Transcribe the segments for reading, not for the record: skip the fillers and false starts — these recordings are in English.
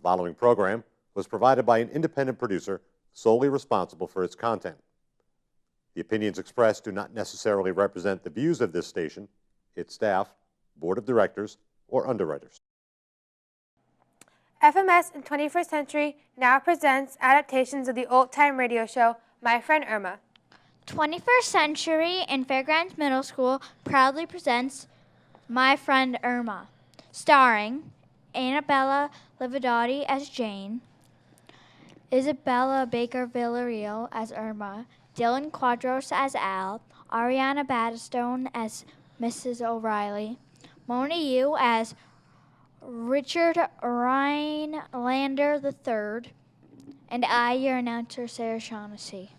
following program was provided by an independent producer solely responsible for its content. The opinions expressed do not necessarily represent the views of this station, its staff, board of directors, or underwriters. FMS in 21st Century now presents adaptations of the old-time radio show, My Friend Irma. 21st Century in Fairgrounds Middle School proudly presents My Friend Irma, starring Annabella Livadotti as Jane, Isabella Baker Villarreal as Irma, Dylan Quadros as Al, Ariana Battistone as Mrs. O'Reilly, Mona Yu as Richard Rhinelander III, and I, your announcer, Sarah Shaughnessy.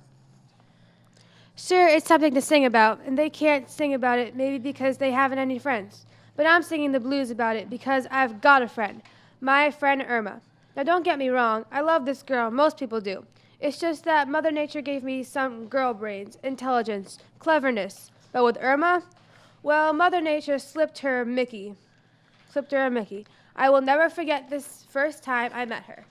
Sure, it's something to sing about, and they can't sing about it maybe because they haven't any friends. But I'm singing the blues about it because I've got a friend, my friend Irma. Now don't get me wrong, I love this girl, most people do. It's just that Mother Nature gave me some girl brains, intelligence, cleverness. But with Irma, well, Mother Nature slipped her a Mickey. I will never forget this first time I met her.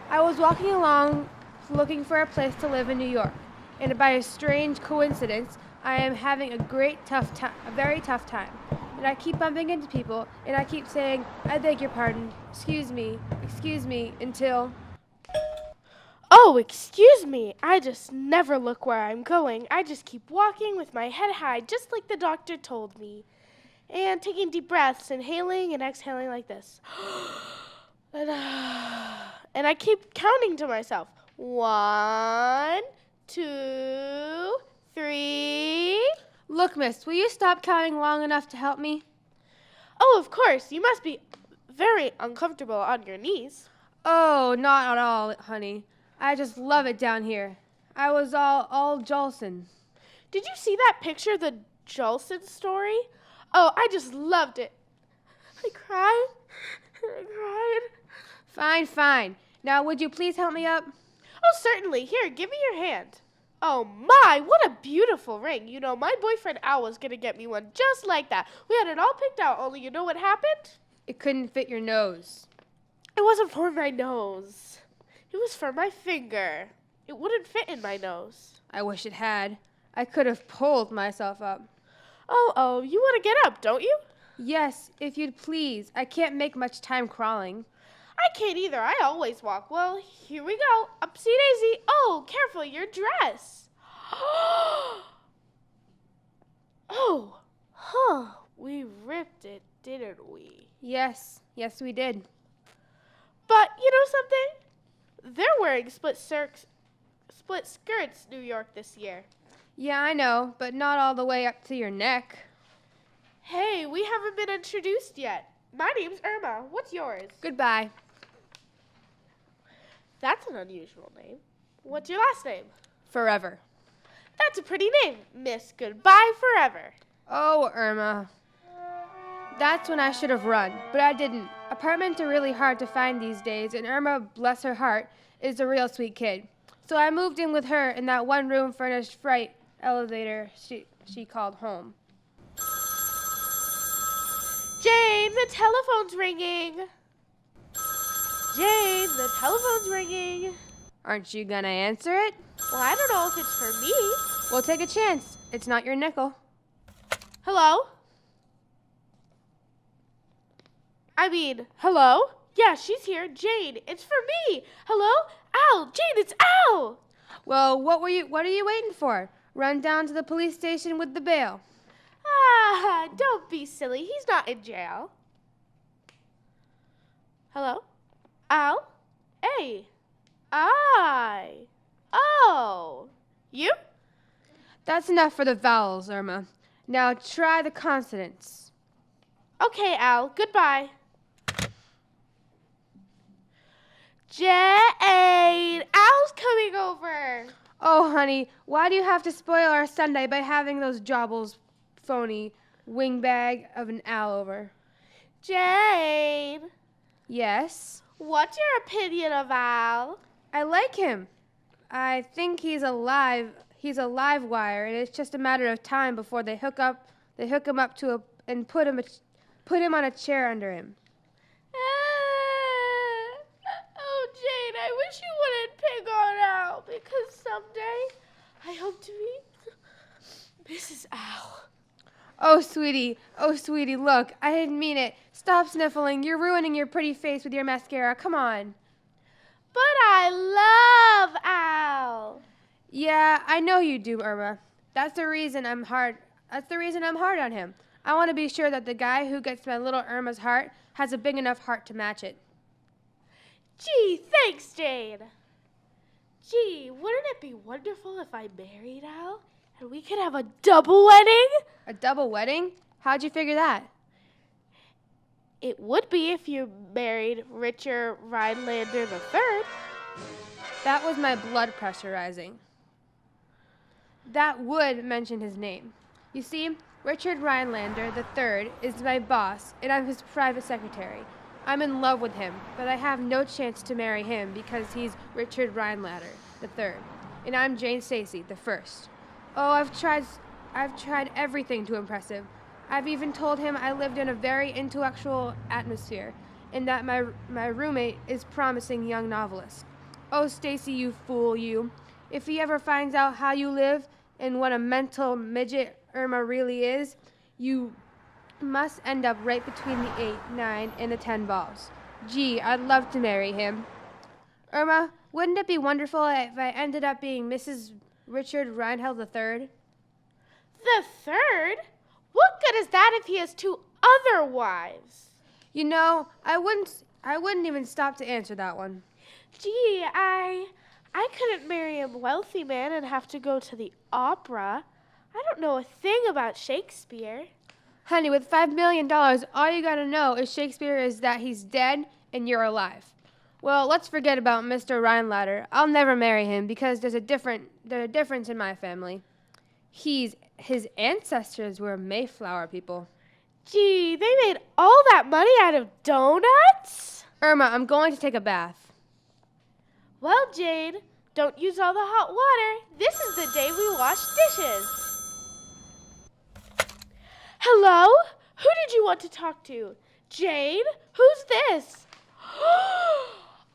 I was walking along looking for a place to live in New York, and by a strange coincidence, I am having a very tough time. And I keep bumping into people, and I keep saying, I beg your pardon, excuse me, until... Oh, excuse me. I just never look where I'm going. I just keep walking with my head high, just like the doctor told me. And taking deep breaths, inhaling and exhaling like this. And I keep counting to myself. 1, 2, 3... Look, miss, will you stop counting long enough to help me? Oh, of course. You must be very uncomfortable on your knees. Oh, not at all, honey. I just love it down here. I was all Jolson. Did you see that picture, the Jolson story? Oh, I just loved it. I cried. Fine. Now, would you please help me up? Oh, certainly. Here, give me your hand. Oh my, what a beautiful ring. You know, my boyfriend Al was going to get me one just like that. We had it all picked out, only you know what happened? It couldn't fit your nose. It wasn't for my nose. It was for my finger. It wouldn't fit in my nose. I wish it had. I could have pulled myself up. Oh, you want to get up, don't you? Yes, if you'd please. I can't make much time crawling. I can't either. I always walk. Well, here we go. Upsy-daisy. Oh, careful, your dress. We ripped it, didn't we? Yes, we did. But, you know something? They're wearing split skirts, New York, this year. Yeah, I know, but not all the way up to your neck. Hey, we haven't been introduced yet. My name's Irma. What's yours? Goodbye. That's an unusual name. What's your last name? Forever. That's a pretty name, Miss Goodbye Forever. Oh, Irma. That's when I should have run, but I didn't. Apartments are really hard to find these days, and Irma, bless her heart, is a real sweet kid. So I moved in with her in that one-room furnished freight elevator she called home. Jane, the telephone's ringing. Jane, the telephone's ringing. Aren't you gonna answer it? Well, I don't know if it's for me. Well, take a chance. It's not your nickel. Hello? Hello? Yeah, she's here. Jane, it's for me. Hello? Al, Jane, it's Al. Well, what are you waiting for? Run down to the police station with the bail. Ah, don't be silly. He's not in jail. Hello? Al? Hey. Oh. You? That's enough for the vowels, Irma. Now try the consonants. Okay, Al. Goodbye. Jane! Al's coming over. Oh, honey, why do you have to spoil our Sunday by having those jobbles phony wingbag of an Al over? Jane! Yes? What's your opinion of Al? I like him. I think he's a live wire, and it's just a matter of time before they hook him up and put him on a chair under him. because someday I hope to be Mrs. Owl. Oh, sweetie, look, I didn't mean it. Stop sniffling. You're ruining your pretty face with your mascara. Come on. But I love Owl. Yeah, I know you do, Irma. That's the reason I'm hard on him. I want to be sure that the guy who gets my little Irma's heart has a big enough heart to match it. Gee, thanks, Jane. Gee, wouldn't it be wonderful if I married Al and we could have a double wedding? A double wedding? How'd you figure that? It would be if you married Richard Rhinelander III. That was my blood pressure rising. That would mention his name. You see, Richard Rhinelander III is my boss, and I'm his private secretary. I'm in love with him, but I have no chance to marry him because he's Richard Rhinelander III, and I'm Jane Stacy the first. Oh, I've tried everything to impress him. I've even told him I lived in a very intellectual atmosphere, and that my roommate is promising young novelist. Oh, Stacy, you fool, you. If he ever finds out how you live and what a mental midget Irma really is, you must end up right between the 8, 9, and the 10 balls. Gee, I'd love to marry him. Irma, wouldn't it be wonderful if I ended up being Mrs. Richard Rhinelander III? The third? What good is that if he has 2 other wives? You know, I wouldn't even stop to answer that one. Gee, I couldn't marry a wealthy man and have to go to the opera. I don't know a thing about Shakespeare. Honey, with $5 million, all you gotta know is Shakespeare is that he's dead and you're alive. Well, let's forget about Mr. Rhinelander. I'll never marry him because there's a difference in my family. His ancestors were Mayflower people. Gee, they made all that money out of donuts? Irma, I'm going to take a bath. Well, Jade, don't use all the hot water. This is the day we wash dishes. Hello? Who did you want to talk to? Jade? Who's this?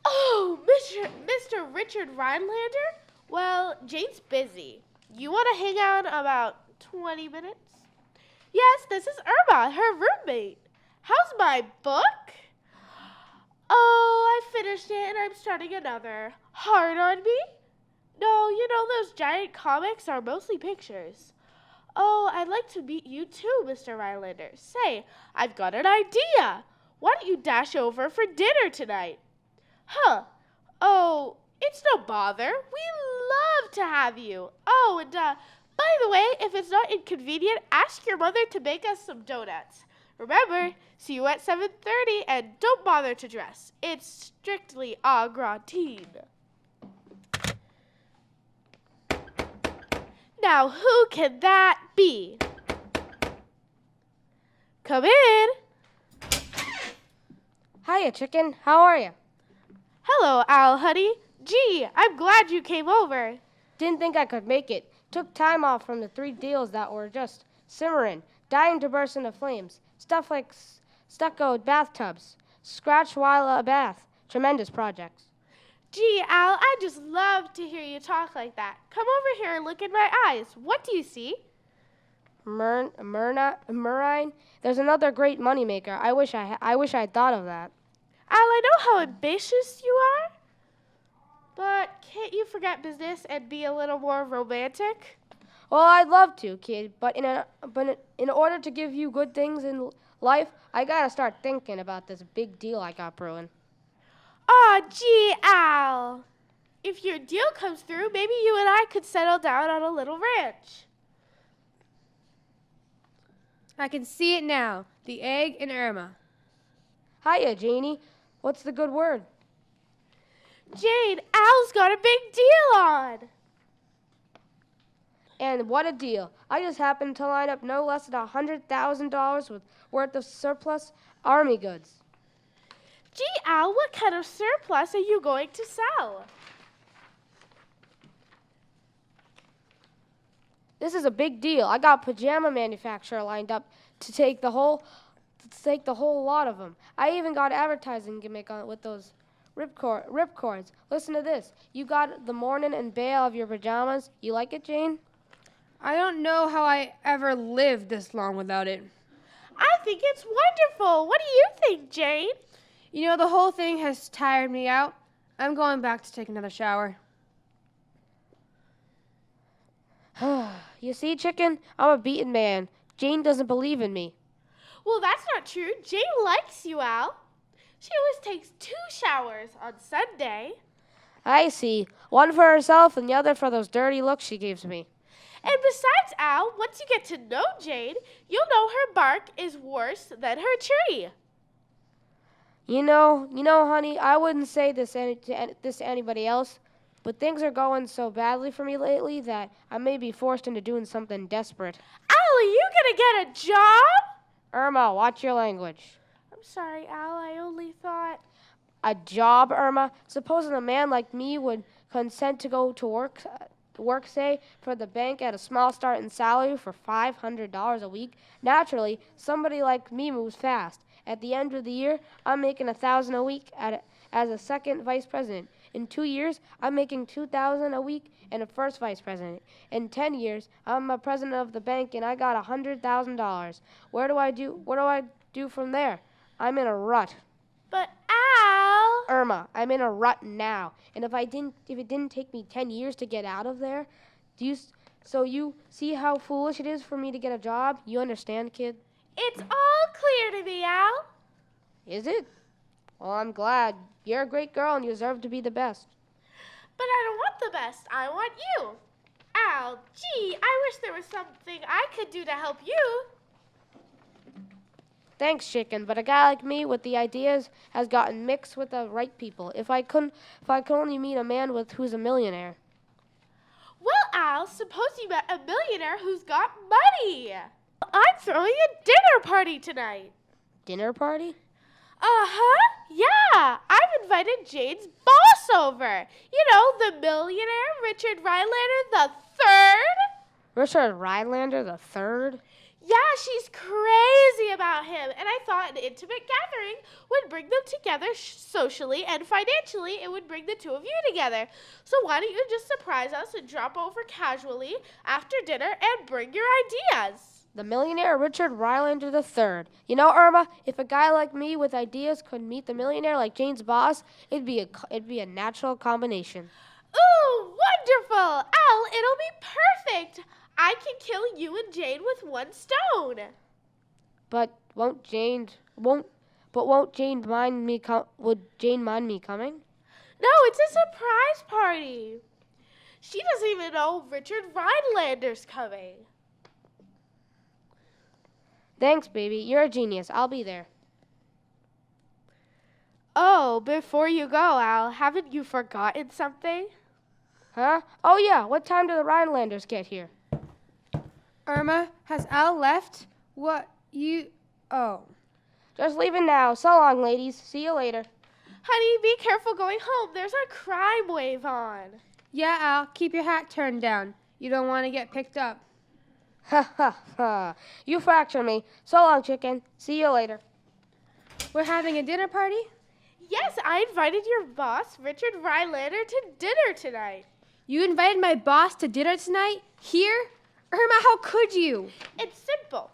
Oh, Mr. Richard Rhinelander? Well, Jane's busy. You want to hang out about 20 minutes? Yes, this is Irma, her roommate. How's my book? Oh, I finished it and I'm starting another. Hard on me? No, you know those giant comics are mostly pictures. Oh, I'd like to meet you too, Mr. Rhinelander. Say, I've got an idea. Why don't you dash over for dinner tonight? Huh. Oh, it's no bother. We love to have you. Oh, and by the way, if it's not inconvenient, ask your mother to make us some donuts. Remember, see you at 7:30 and don't bother to dress. It's strictly au gratin. Now, who can that be? Come in. Hiya, chicken. How are you? Hello, Al, honey. Gee, I'm glad you came over. Didn't think I could make it. Took time off from the 3 deals that were just simmering, dying to burst into flames. Stuff like stucco bathtubs, scratch while a bath. Tremendous projects. Gee, Al, I just love to hear you talk like that. Come over here and look in my eyes. What do you see? Murine. There's another great moneymaker. I wish I'd thought of that. Al, I know how ambitious you are, but can't you forget business and be a little more romantic? Well, I'd love to, kid, but in order to give you good things in life, I gotta start thinking about this big deal I got brewing. Aw, gee, Al. If your deal comes through, maybe you and I could settle down on a little ranch. I can see it now. The egg and Irma. Hiya, Janie. What's the good word? Jane, Al's got a big deal on. And what a deal. I just happened to line up no less than $100,000 worth of surplus army goods. Gee, Al, what kind of surplus are you going to sell? This is a big deal. I got pajama manufacturer lined up to take the whole lot of them. I even got advertising gimmick on with those Ripcords. Listen to this. You got the morning and bail of your pajamas. You like it, Jane? I don't know how I ever lived this long without it. I think it's wonderful. What do you think, Jane? You know, the whole thing has tired me out. I'm going back to take another shower. You see, chicken? I'm a beaten man. Jane doesn't believe in me. Well, that's not true. Jane likes you, Al. She always takes 2 showers on Sunday. I see. One for herself and the other for those dirty looks she gives me. And besides, Al, once you get to know Jane, you'll know her bark is worse than her tree. You know, honey, I wouldn't say this to anybody else, but things are going so badly for me lately that I may be forced into doing something desperate. Al, are you gonna get a job? Irma, watch your language. I'm sorry, Al, I only thought... A job, Irma? Supposing a man like me would consent to go to work, say, for the bank at a small starting salary for $500 a week, naturally, somebody like me moves fast. At the end of the year, I'm making $1,000 a week as a second vice president. In 2 years, I'm making $2,000 a week and a first vice president. In 10 years, I'm a president of the bank and I got $100,000. What do I do from there? I'm in a rut. But Al... Irma, I'm in a rut now. And if it didn't take me 10 years to get out of there, so you see how foolish it is for me to get a job? You understand, kid? It's all clear to me, Al. Is it? Well, I'm glad. You're a great girl and you deserve to be the best. But I don't want the best. I want you. Al, gee, I wish there was something I could do to help you. Thanks, chicken, but a guy like me with the ideas has gotten mixed with the right people. If I could only meet a man who's a millionaire. Well, Al, suppose you met a millionaire who's got money. I'm throwing a dinner party tonight. Dinner party? Uh-huh. Yeah. I've invited Jane's boss over. You know, the millionaire, Richard Rhinelander the Third. Richard Rhinelander the Third? Yeah, she's crazy about him, and I thought an intimate gathering would bring them together socially and financially. It would bring the two of you together. So why don't you just surprise us and drop over casually after dinner and bring your ideas? The millionaire Richard Rhinelander the Third. You know, Irma, if a guy like me with ideas could meet the millionaire like Jane's boss, it'd be a natural combination. Ooh, wonderful! Al, it'll be perfect! I can kill you and Jane with one stone. But won't Jane mind me would Jane mind me coming? No, it's a surprise party. She doesn't even know Richard Rhinelander's coming. Thanks, baby. You're a genius. I'll be there. Oh, before you go, Al, haven't you forgotten something? Huh? Oh, yeah. What time do the Rhinelanders get here? Irma, has Al left? Oh. Just leaving now. So long, ladies. See you later. Honey, be careful going home. There's a crime wave on. Yeah, Al, keep your hat turned down. You don't want to get picked up. Ha ha ha. You fracture me. So long, chicken. See you later. We're having a dinner party? Yes, I invited your boss, Richard Rhinelander, to dinner tonight. You invited my boss to dinner tonight? Here? Irma, how could you? It's simple.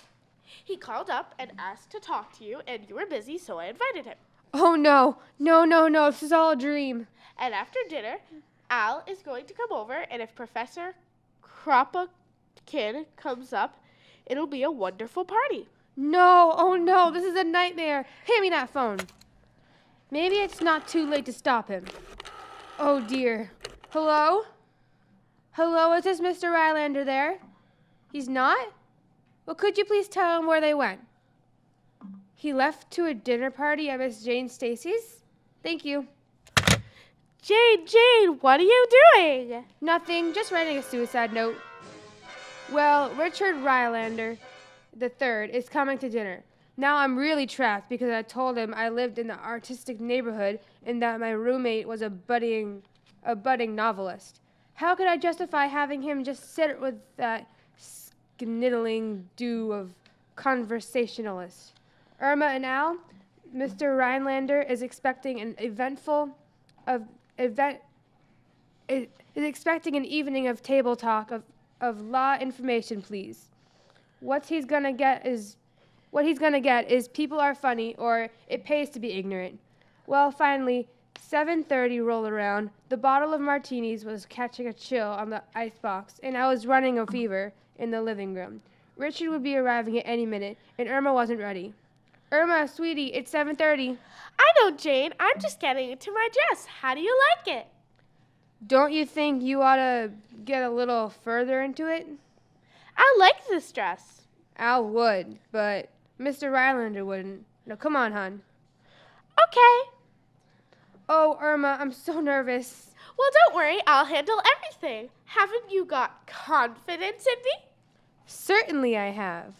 He called up and asked to talk to you, and you were busy, so I invited him. Oh, no. No. This is all a dream. And after dinner, Al is going to come over, and if Professor Kropotkin comes up, it'll be a wonderful party. No. Oh, no. This is a nightmare. Hand me that phone. Maybe it's not too late to stop him. Oh, dear. Hello? Hello, is this Mr. Rhinelander there? He's not? Well, could you please tell him where they went? He left to a dinner party at Miss Jane Stacy's? Thank you. Jane, what are you doing? Nothing, just writing a suicide note. Well, Richard Rhinelander III is coming to dinner. Now I'm really trapped because I told him I lived in the artistic neighborhood and that my roommate was a budding novelist. How could I justify having him just sit with that sniddling do of conversationalist? Irma and Al, Mr. Rhinelander is expecting an eventful of event is expecting an evening of table talk of law information, please. What he's gonna get is people are funny or it pays to be ignorant. Well, finally, 7:30 rolled around. The bottle of martinis was catching a chill on the icebox, and I was running a fever in the living room. Richard would be arriving at any minute, and Irma wasn't ready. Irma, sweetie, it's 7:30. I know, Jane. I'm just getting into my dress. How do you like it? Don't you think you ought to get a little further into it? I like this dress. Al would, but Mr. Rylander wouldn't. Now, come on, hon. Okay. Oh, Irma, I'm so nervous. Well, don't worry. I'll handle everything. Haven't you got confidence in me? Certainly I have.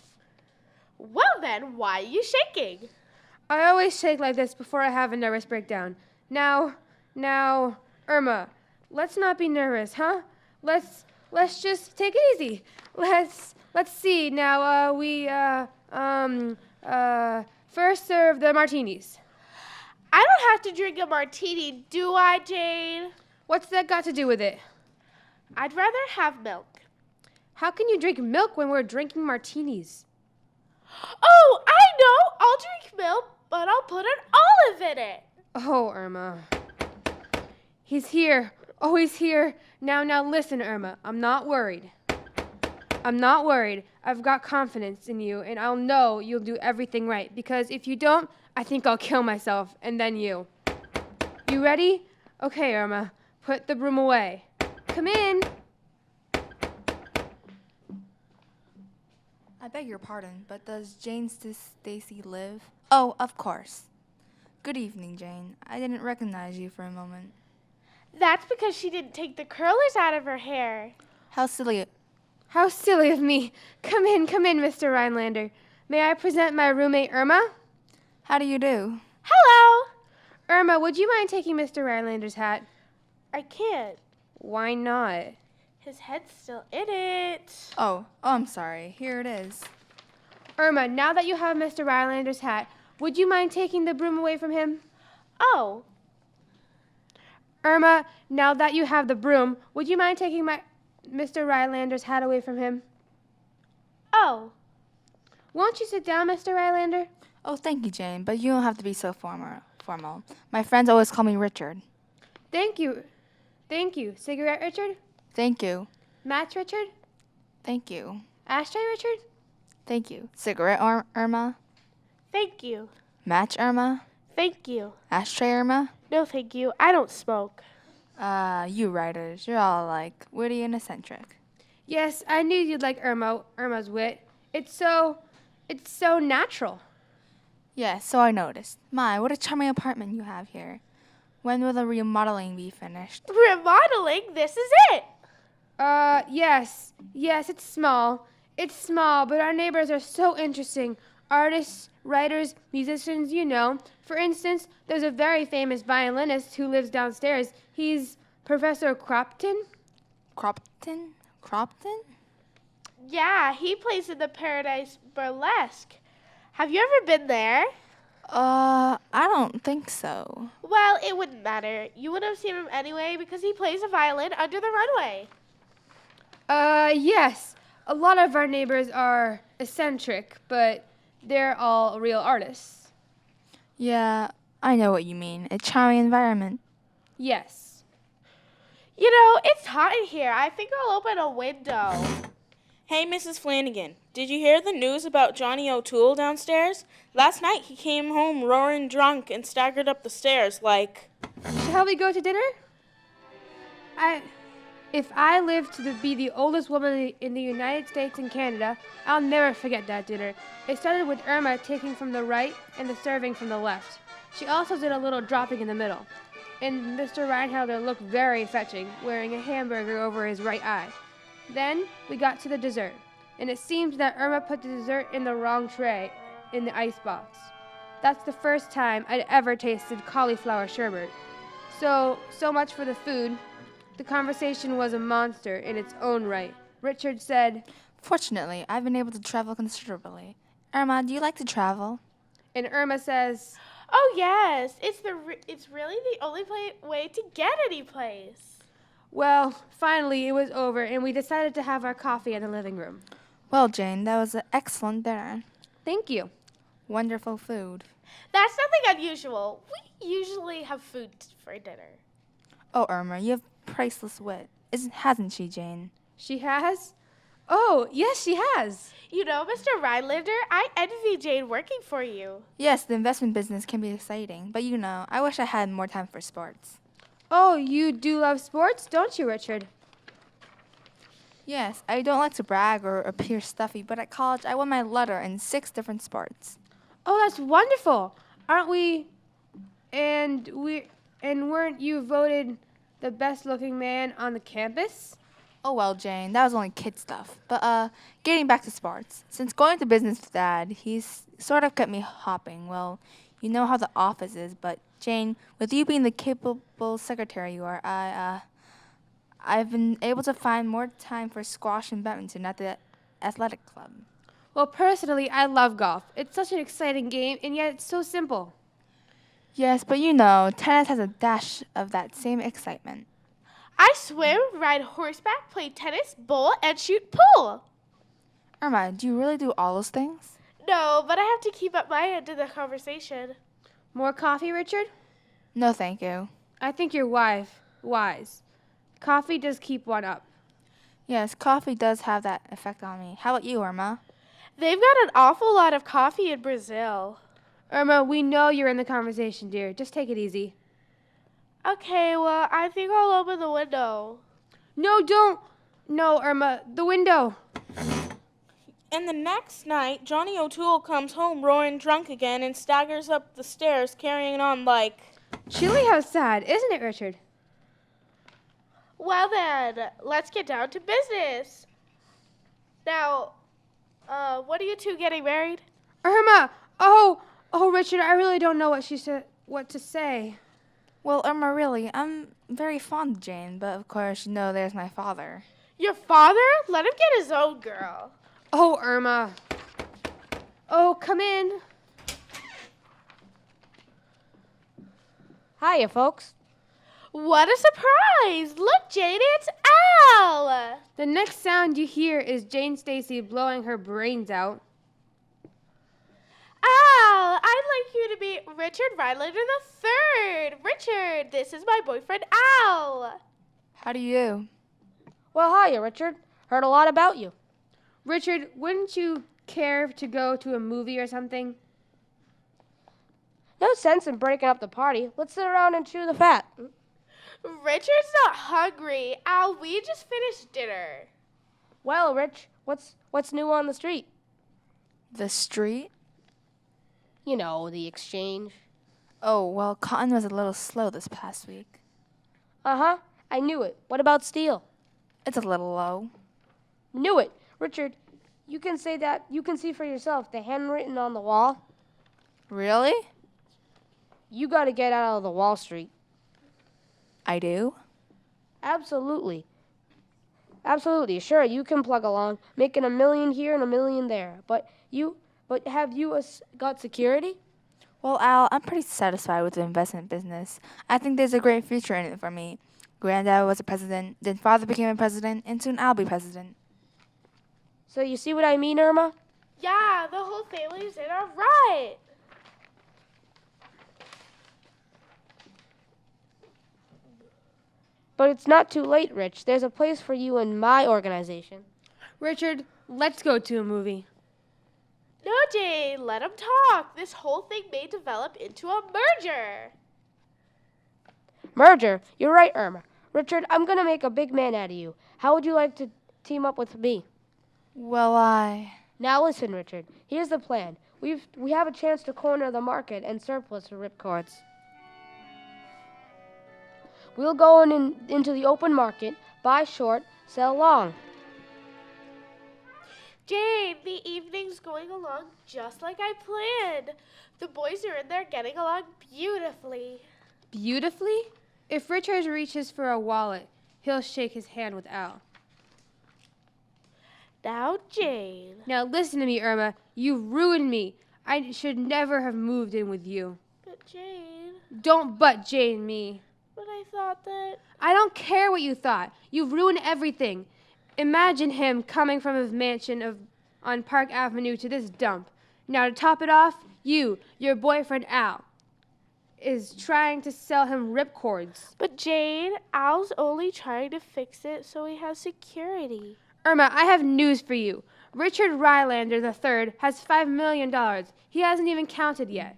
Well, then, why are you shaking? I always shake like this before I have a nervous breakdown. Now, Irma, let's not be nervous, huh? Let's just take it easy. Let's see. Now, first serve the martinis. I don't have to drink a martini, do I, Jane? What's that got to do with it? I'd rather have milk. How can you drink milk when we're drinking martinis? Oh, I know! I'll drink milk, but I'll put an olive in it. Oh, Irma. He's here. Oh, he's here. Now listen, Irma. I'm not worried. I've got confidence in you, and I'll know you'll do everything right, because if you don't, I think I'll kill myself, and then you. You ready? Okay, Irma. Put the broom away. Come in. I beg your pardon, but does Jane Stacy live? Oh, of course. Good evening, Jane. I didn't recognize you for a moment. That's because she didn't take the curlers out of her hair. How silly. How silly of me. Come in, Mr. Rhinelander. May I present my roommate, Irma? How do you do? Hello! Irma, would you mind taking Mr. Rhinelander's hat? I can't. Why not? His head's still in it. Oh, I'm sorry. Here it is. Irma, now that you have Mr. Rhinelander's hat, would you mind taking the broom away from him? Oh. Irma, now that you have the broom, would you mind taking Mr. Rhinelander's hat away from him? Oh. Won't you sit down, Mr. Rhinelander? Oh, thank you, Jane, but you don't have to be so formal. My friends always call me Richard. Thank you. Cigarette Richard? Thank you. Match Richard? Thank you. Ashtray Richard? Thank you. Cigarette Irma? Thank you. Match Irma? Thank you. Ashtray Irma? No, thank you. I don't smoke. You writers, you're all like witty and eccentric. Yes, I knew you'd like Irma's wit. It's so natural. Yes, so I noticed. My, what a charming apartment you have here. When will the remodeling be finished? Remodeling? This is it. Yes, it's small. But our neighbors are so interesting. Artists, writers, musicians, you know. For instance, there's a very famous violinist who lives downstairs. He's Professor Cropton. Cropton? Yeah, he plays in the Paradise Burlesque. Have you ever been there? I don't think so. Well, it wouldn't matter. You would have seen him anyway because he plays a violin under the runway. Yes. A lot of our neighbors are eccentric, but they're all real artists. Yeah, I know what you mean. A charming environment. Yes. You know, it's hot in here. I think I'll open a window. Hey, Mrs. Flanagan, did you hear the news about Johnny O'Toole downstairs? Last night he came home roaring drunk and staggered up the stairs like... Shall we go to dinner? If I live to be the oldest woman in the United States and Canada, I'll never forget that dinner. It started with Irma taking from the right and the serving from the left. She also did a little dropping in the middle. And Mr. Reinhelder looked very fetching, wearing a hamburger over his right eye. Then we got to the dessert, and it seemed that Irma put the dessert in the wrong tray in the icebox. That's the first time I'd ever tasted cauliflower sherbet. So much for the food. The conversation was a monster in its own right. Richard said, Fortunately, I've been able to travel considerably. Irma, do you like to travel? and Irma says, Oh yes, it's really the only way to get any place. Well, finally it was over, and we decided to have our coffee in the living room. Well, Jane, that was an excellent dinner. Thank you. Wonderful food. That's nothing unusual. We usually have food for dinner. Oh, Irma, you have priceless wit. Hasn't she, Jane? She has? Oh, yes, she has. You know, Mr. Rhinelander, I envy Jane working for you. Yes, the investment business can be exciting, but I wish I had more time for sports. Oh, you do love sports, don't you, Richard? Yes, I don't like to brag or appear stuffy, but at college I won my letter in 6 different sports. Oh, that's wonderful. Aren't we? And weren't you voted the best-looking man on the campus? Oh well, Jane, that was only kid stuff. But getting back to sports. Since going to business with Dad, he's sort of kept me hopping. Well, you know how the office is, but Jane, with you being the capable secretary you are, I've been able to find more time for squash and badminton at the athletic club. Well, personally, I love golf. It's such an exciting game, and yet it's so simple. Yes, but tennis has a dash of that same excitement. I swim, ride horseback, play tennis, bowl, and shoot pool. Irma, do you really do all those things? No, but I have to keep up my end of the conversation. More coffee, Richard? No, thank you. I think you're wise. Coffee does keep one up. Yes, coffee does have that effect on me. How about you, Irma? They've got an awful lot of coffee in Brazil. Irma, we know you're in the conversation, dear. Just take it easy. Okay, well, I think I'll open the window. No, don't. No, Irma, the window. And the next night, Johnny O'Toole comes home roaring drunk again and staggers up the stairs carrying on like... Chilly how sad, isn't it, Richard? Well then, let's get down to business. Now, what are you two getting married? Irma! Oh, Richard, I really don't know what to say. Well, Irma, really, I'm very fond of Jane, but of course, there's my father. Your father? Let him get his own girl. Oh, Irma. Oh, come in. Hiya, folks. What a surprise! Look, Jane, it's Al! The next sound you hear is Jane Stacy blowing her brains out. Al, I'd like you to meet Richard Rhinelander III. Richard, this is my boyfriend, Al. How do you do? Well, hiya, Richard. Heard a lot about you. Richard, wouldn't you care to go to a movie or something? No sense in breaking up the party. Let's sit around and chew the fat. Richard's not hungry. Al, we just finished dinner. Well, Rich, what's new on the street? The street? You know, the exchange. Oh, well, cotton was a little slow this past week. Uh-huh. I knew it. What about steel? It's a little low. Knew it. Richard, you can say that. You can see for yourself the handwritten on the wall. Really? You got to get out of the Wall Street. I do? Absolutely. Absolutely. Sure, you can plug along, making $1 million here and $1 million there. But have you got security? Well, Al, I'm pretty satisfied with the investment business. I think there's a great future in it for me. Granddad was a president, then father became a president, and soon I'll be president. So you see what I mean, Irma? Yeah, the whole family's in a rut. But it's not too late, Rich. There's a place for you in my organization. Richard, let's go to a movie. No, Jane, let him talk. This whole thing may develop into a merger. Merger? You're right, Irma. Richard, I'm going to make a big man out of you. How would you like to team up with me? Well, Now listen, Richard. Here's the plan. We have a chance to corner the market and surplus the ripcords. We'll go into the open market, buy short, sell long. Jane, the evening's going along just like I planned. The boys are in there getting along beautifully. Beautifully? If Richard reaches for a wallet, he'll shake his hand with Al. Now, Jane. Now listen to me, Irma. You ruined me. I should never have moved in with you. Jane, Don't but Jane me. but I thought that... I don't care what you thought. You've ruined everything. Imagine him coming from his mansion on Park Avenue to this dump. Now, to top it off, your boyfriend Al, is trying to sell him ripcords. But Jane, Al's only trying to fix it so he has security. Irma, I have news for you. Richard Rylander III has $5 million. He hasn't even counted yet.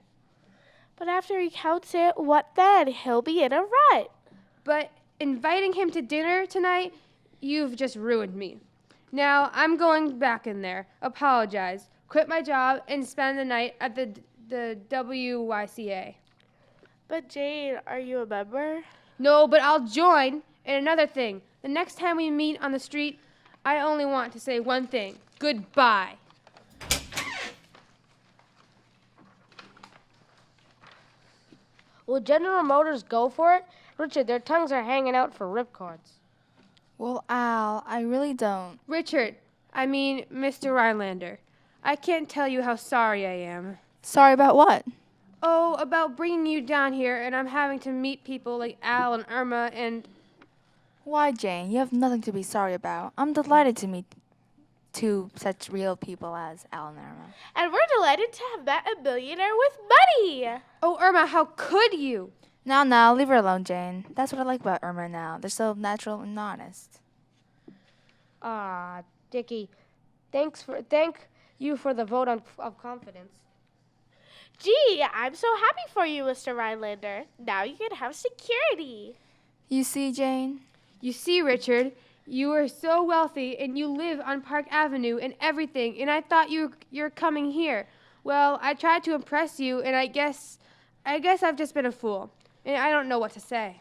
But after he counts it, what then? He'll be in a rut. But inviting him to dinner tonight, you've just ruined me. Now, I'm going back in there, apologize, quit my job, and spend the night at the WYCA. But Jane, are you a member? No, but I'll join. And another thing, the next time we meet on the street, I only want to say one thing. Goodbye. Will General Motors go for it? Richard, their tongues are hanging out for ripcords. Well, Al, I really don't. Richard, I mean Mr. Rylander, I can't tell you how sorry I am. Sorry about what? Oh, about bringing you down here and I'm having to meet people like Al and Irma and... Why, Jane? You have nothing to be sorry about. I'm delighted to meet two such real people as Al and Irma. And we're delighted to have met a millionaire with money. Oh, Irma, how could you? Now, leave her alone, Jane. That's what I like about Irma now. They're so natural and honest. Ah, Dickie, thank you for the vote of confidence. Gee, I'm so happy for you, Mr. Rylander. Now you can have security. You see, Jane? You see, Richard, you are so wealthy and you live on Park Avenue and everything, and I thought you're coming here. Well, I tried to impress you, and I guess I've just been a fool, and I don't know what to say.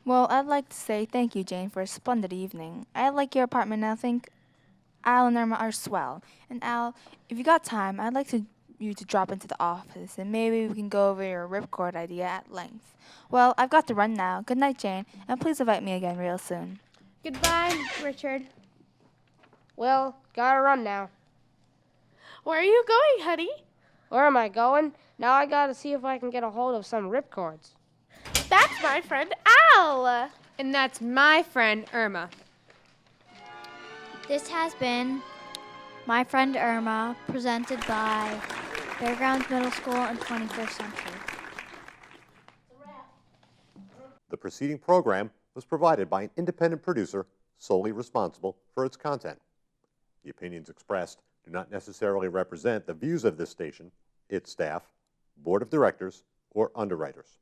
Well, I'd like to say thank you, Jane, for a splendid evening. I like your apartment, and I think Al and Irma are swell. And Al, if you got time, I'd like you to drop into the office, and maybe we can go over your ripcord idea at length. Well, I've got to run now. Good night, Jane, and please invite me again real soon. Goodbye, Richard. Well, gotta run now. Where are you going, honey? Where am I going? Now I gotta see if I can get a hold of some ripcords. That's my friend Al. And that's my friend Irma. This has been My Friend Irma, presented by Fairgrounds Middle School and 21st Century. The preceding program was provided by an independent producer solely responsible for its content. The opinions expressed do not necessarily represent the views of this station, its staff, board of directors, or underwriters.